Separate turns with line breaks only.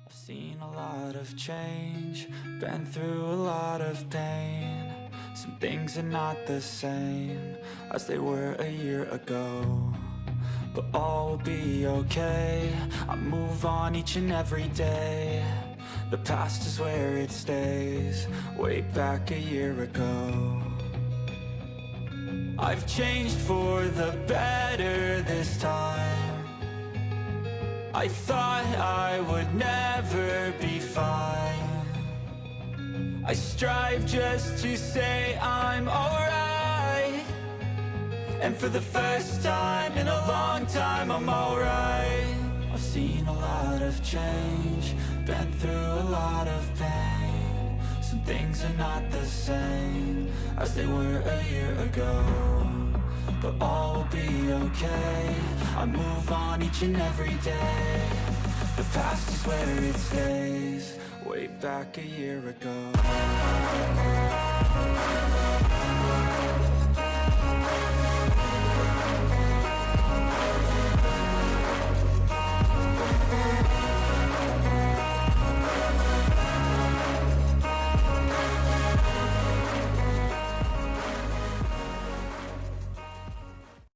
I've seen a lot of change, been through a lot of pain. Some things are not the same as they were a year ago, but all will be okay. I move on each and every day. The past is where it stays, way back a year ago. I've changed for the better this time. I thought I would never be fine. I strive just to say I'm alright, and for the first time in a long time I'm alright. I've seen a lot of change, been through a lot of pain. Some things are not the same as they were a year ago, but all will be okay. I move on each and every day. The past is where it stays, way back a year ago.